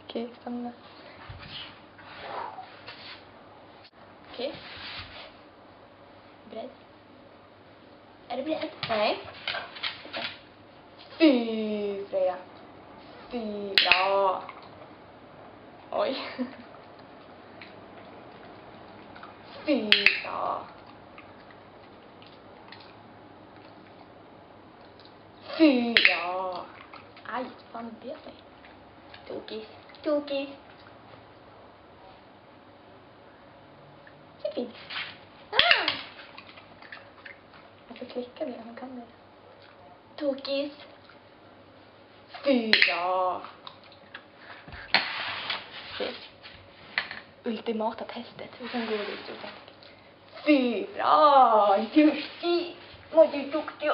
Okej, stanna. Okej. Beredd? Är du beredd? Nej. Fy, Freja. Fy, bra. Oj. Fy, bra. Fy, bra. Aj, fan, det bet mig. Tokis. Tokis. Det är fint. Ah! Jag får klicka det, man kan det. Tokis. Fy, bra. Det ultimata testet. Vi kan gå dit och tänka. Fy, bra. Duktig. Vad du duktig.